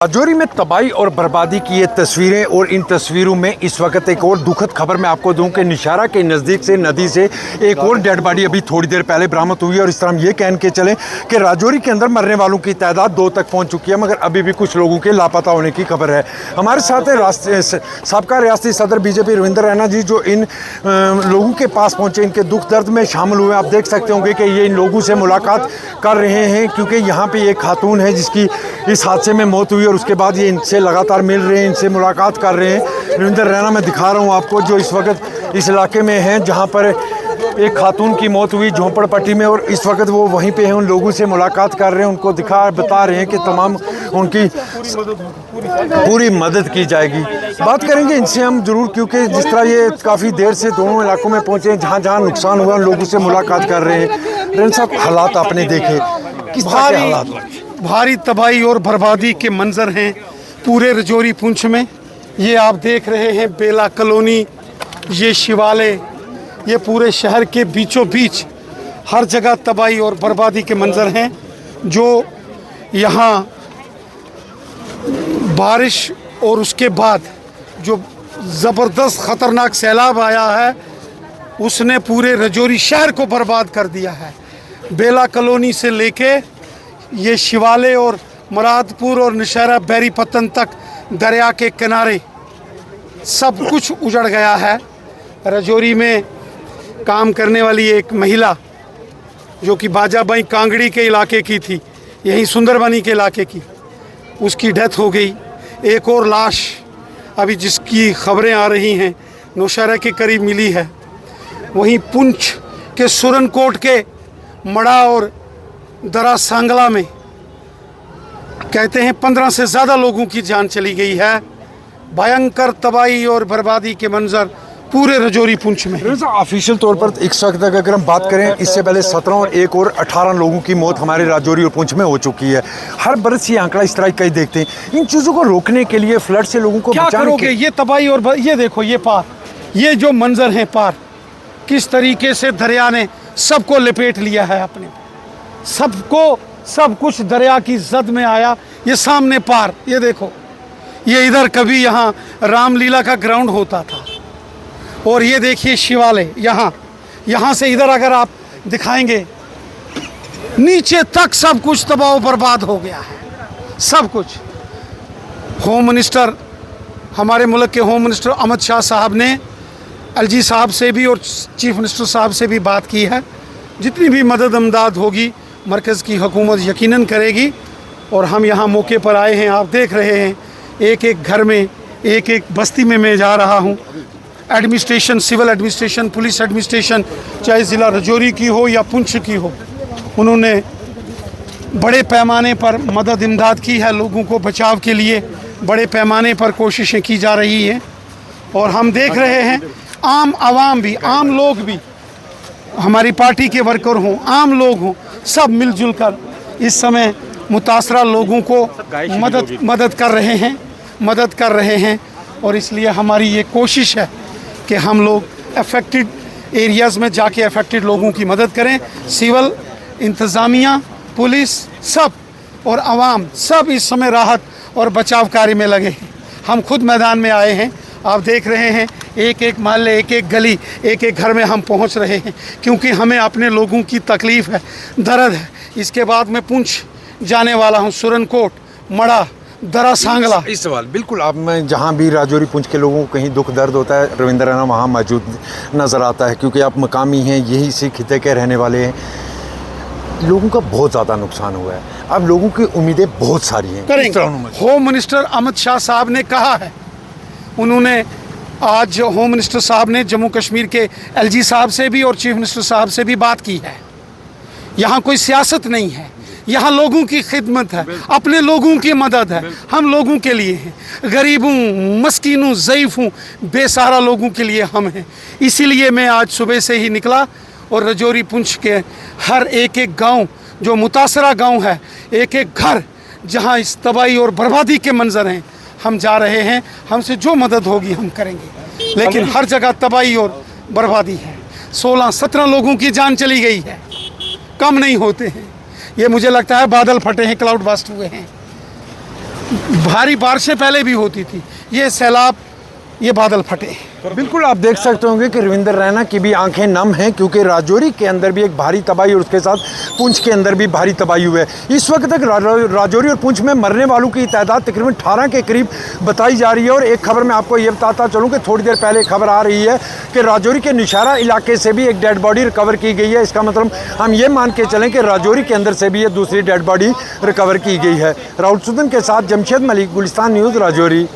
राजौरी में तबाही और बर्बादी की ये तस्वीरें और इन तस्वीरों में इस वक्त एक और दुखद खबर मैं आपको दूं कि निशारा के नज़दीक से नदी से एक और डेड बॉडी अभी थोड़ी देर पहले बरामद हुई है। और इस तरह हम ये कह के चलें कि राजौरी के अंदर मरने वालों की तादाद 2 तक पहुंच चुकी है, मगर अभी भी कुछ लोगों के लापता होने की खबर है। हमारे साथ है साबका रियासती सदर बीजेपी रविंद्र रैना जी, जो इन लोगों के पास पहुँचे, इनके दुख दर्द में शामिल हुए। आप देख सकते होंगे कि ये इन लोगों से मुलाकात कर रहे हैं, क्योंकि यहाँ पर एक खातून है जिसकी इस हादसे में मौत हुई और उसके बाद ये इनसे लगातार मिल रहे हैं, इनसे मुलाकात कर रहे हैं। रविंद्र रैना मैं दिखा रहा हूँ आपको, जो इस वक्त इस इलाके में हैं जहाँ पर एक खातून की मौत हुई झोंपड़पट्टी में, और इस वक्त वो वहीं पे हैं, उन लोगों से मुलाकात कर रहे हैं, उनको बता रहे हैं कि तमाम उनकी पूरी मदद की जाएगी। बात करेंगे इनसे हम जरूर, क्योंकि जिस तरह ये काफ़ी देर से दोनों इलाकों में पहुँचे, जहाँ जहाँ नुकसान हुआ उन लोगों से मुलाकात कर रहे हैं। रैना साहब, हालात आपने देखे, किस तरह के हालात? भारी तबाही और बर्बादी के मंजर हैं पूरे राजौरी पुंछ में। ये आप देख रहे हैं बेला कॉलोनी, ये शिवालय, ये पूरे शहर के बीचों बीच हर जगह तबाही और बर्बादी के मंजर हैं। जो यहाँ बारिश और उसके बाद जो ज़बरदस्त ख़तरनाक सैलाब आया है, उसने पूरे राजौरी शहर को बर्बाद कर दिया है। बेला कॉलोनी से लेके ये शिवालय और मुरादपुर और नौशहरा बैरी पत्तन तक दरिया के किनारे सब कुछ उजड़ गया है। राजौरी में काम करने वाली एक महिला जो कि बाजाबाई कांगड़ी के इलाके की थी, यहीं सुंदरबनी के इलाके की, उसकी डेथ हो गई। एक और लाश अभी जिसकी खबरें आ रही हैं नौशहरा के करीब मिली है। वहीं पुंछ के सुरनकोट के मड़ा और दरा सांगला में कहते हैं 15 से ज़्यादा लोगों की जान चली गई है। भयंकर तबाही और बर्बादी के मंजर पूरे राजौरी पुंछ में। ऑफिशियल तौर पर इस वक्त तक अगर हम बात करें, इससे पहले 17 और एक और 18 लोगों की मौत हमारे राजौरी और पुंछ में हो चुकी है। हर बरस ये आंकड़ा इस तरह कई देखते हैं। इन चीज़ों को रोकने के लिए, फ्लड से लोगों को क्या करोगे? ये तबाही और ये देखो, ये पार, ये जो मंजर है पार, किस तरीके से दरिया ने सबको लपेट लिया है अपने, सबको, सब कुछ दरिया की जद में आया। ये सामने पार, ये देखो, ये इधर कभी यहाँ रामलीला का ग्राउंड होता था, और ये देखिए शिवालय, यहाँ से इधर अगर आप दिखाएंगे नीचे तक सब कुछ तबाह बर्बाद हो गया है, सब कुछ। होम मिनिस्टर, हमारे मुल्क के होम मिनिस्टर अमित शाह साहब ने एलजी साहब से भी और चीफ मिनिस्टर साहब से भी बात की है। जितनी भी मदद इमदाद होगी मरकज़ की हुकूमत यकीनन करेगी। और हम यहाँ मौके पर आए हैं, आप देख रहे हैं एक एक घर में, एक एक बस्ती में मैं जा रहा हूँ। Administration, civil administration, police administration, चाहे ज़िला राजौरी की हो या पुंछ की हो, उन्होंने बड़े पैमाने पर मदद इमदाद की है। लोगों को बचाव के लिए बड़े पैमाने पर कोशिशें की जा रही हैं। और हम देख रहे हैं आम आवाम भी, आम लोग भी, हमारी पार्टी के वर्कर हों, आम लोग हों, सब मिलजुल कर इस समय मुतासरा लोगों को मदद कर रहे हैं। और इसलिए हमारी ये कोशिश है कि हम लोग अफेक्टेड एरियाज़ में जाके अफेक्टेड लोगों की मदद करें। सिविल इंतज़ामिया, पुलिस, सब और आवाम सब इस समय राहत और बचाव कार्य में लगे हैं। हम खुद मैदान में आए हैं, आप देख रहे हैं, एक एक मोहल्ले, एक एक गली, एक एक घर में हम पहुंच रहे हैं, क्योंकि हमें अपने लोगों की तकलीफ़ है, दर्द है। इसके बाद मैं पुंछ जाने वाला हूं, सुरनकोट, मड़ा, दरा सांगला। इस सवाल बिल्कुल, आप मैं जहाँ भी राजौरी पुंछ के लोगों को कहीं दुख दर्द होता है, रविंद्र रैना वहाँ मौजूद नज़र आता है, क्योंकि आप मकामी हैं, यही इसी खिते के रहने वाले हैं। लोगों का बहुत ज़्यादा नुकसान हुआ है, अब लोगों की उम्मीदें बहुत सारी हैं। होम मिनिस्टर अमित शाह साहब ने कहा है, उन्होंने आज होम मिनिस्टर साहब ने जम्मू कश्मीर के एलजी साहब से भी और चीफ मिनिस्टर साहब से भी बात की है। यहाँ कोई सियासत नहीं है, यहाँ लोगों की खिदमत है, अपने लोगों की मदद है। हम लोगों के लिए हैं, गरीबों, मस्कीनों, ज़ईफ़ों, बेसहारा लोगों के लिए हम हैं। इसीलिए मैं आज सुबह से ही निकला और राजौरी पुंछ के हर एक एक गांव, जो मुतासरा गांव है, एक एक घर जहां इस तबाही और बर्बादी के मंजर हैं, हम जा रहे हैं। हमसे जो मदद होगी हम करेंगे, लेकिन हर जगह तबाही और बर्बादी है। 16-17 लोगों की जान चली गई है, कम नहीं होते हैं। ये मुझे लगता है बादल फटे हैं, क्लाउड बस्ट हुए हैं। भारी बारिशें पहले भी होती थी, ये सैलाब, ये बादल फटे। बिल्कुल आप देख सकते होंगे कि रविंद्र रैना की भी आंखें नम हैं, क्योंकि राजौरी के अंदर भी एक भारी तबाही और उसके साथ पुंछ के अंदर भी भारी तबाही हुई है। इस वक्त तक राजौरी और पुंछ में मरने वालों की तादाद तकरीबन 18 के करीब बताई जा रही है। और एक खबर मैं आपको ये बताता चलूँ कि थोड़ी देर पहले खबर आ रही है कि राजौरी के निशारा इलाके से भी एक डेड बॉडी रिकवर की गई है। इसका मतलब हम ये मान के चलें कि राजौरी के अंदर से भी ये दूसरी डेड बॉडी रिकवर की गई है। राहुल सुदन के साथ जमशेद मलिक, गुलिस्तान न्यूज़, राजौरी।